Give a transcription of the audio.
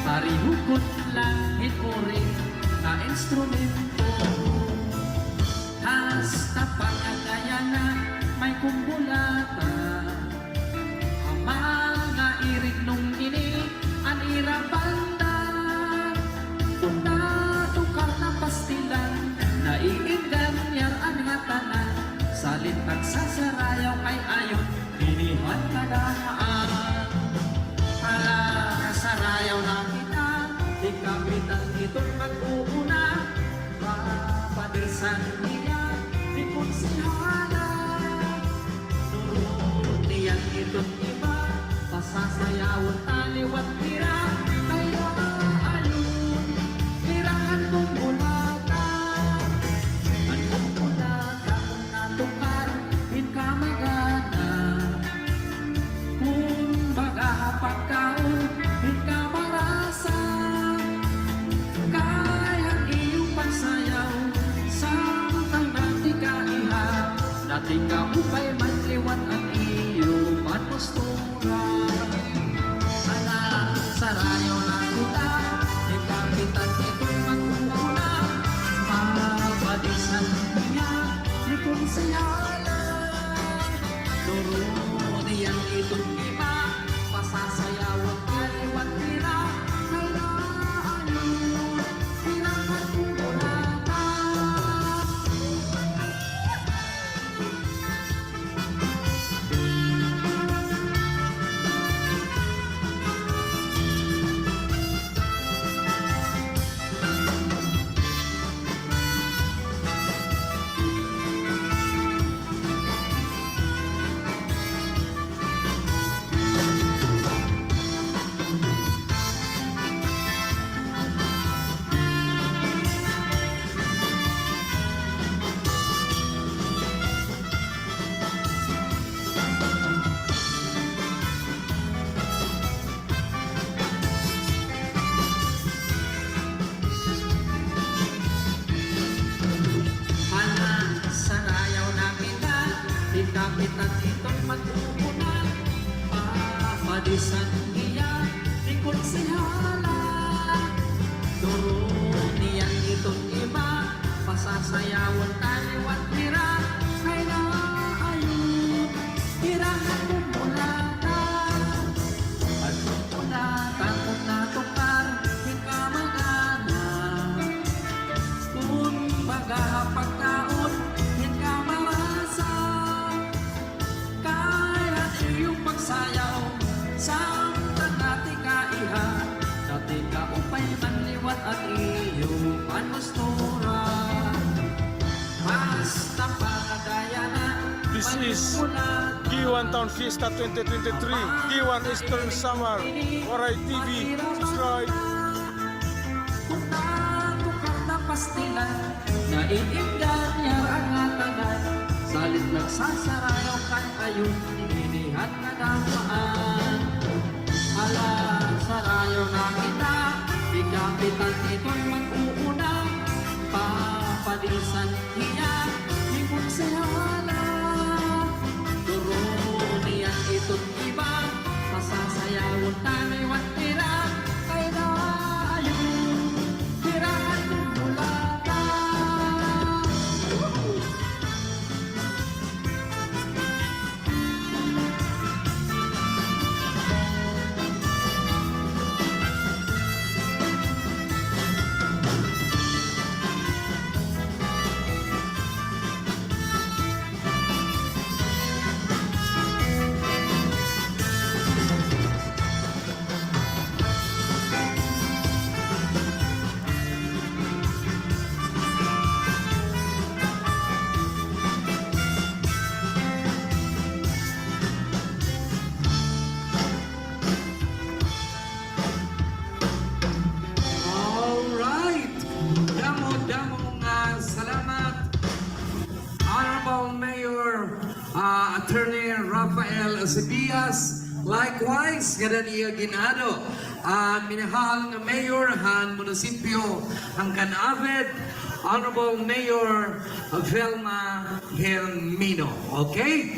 Parihukot lang hikuri na instrumento. Hasta pangagaya na may kumbulata. Ang mga irig nung ini ang irabanda. Una tukar na pastilan na iingan yar ang hatanan. Salit nagsasarayaw ay ayon dinihan na daan. Hala kasarayaw na kita, di kapitan itong mag-uuna. Papadirsan niya, di konsihala. Nurot niyan itong iba, pasasayawon taliwat tira. Kaya ayun, tirahan kong bulata. Ang kong bulata kung natukar, hinkamagana. Kung bagahapag kao, hinkamarasa. Kaya iyong pagsayaw, samtang nati ka iha. Nati ka upay manliwat ang iyong manpostura. Anak, sarayaw na kita, di kapitan itong mag-uuna. Mapadisan niya, di konsiyala. Luro niyan itong iba, pasasayawang kaliwat tira. Kaya ayun, tirahan kong bulata. Kapitan itong mag-uuna, papadisan niya, di konsihala. Turo niyan itong iba, pasasayawon taliwat tira. Kaya ayun, tirahan kong bulata. At kong bulata kung natukar, hinkamagana. Kung bagahapag kaon, hinkamarasa. Sayaw, samtang nati ka iha, nati ka upay manliwat at iyong panmustura. Basta pagdaya na, This is G1 Town Fiesta 2023, G1 Eastern Summer, Waray TV, subscribe. Kung natukar na pastila, naiingan niya ang hatagan. Salit nagsasarayaw kay ayun, inihat na damaan. Ala, sarayaw na kita, di kapitan ito'y mag-uuna. Papadisan niya, di konsihala. Turo niyan itong iba, pasasayawon taliwat tira. Kaya ayun, tirahan kong bulata. Attorney Rafael Acebias, likewise, ganun iya ginado. Minahal ng Mayor han Munisipyo ang Canavid, Honorable Mayor Velma Gelmino. Okay?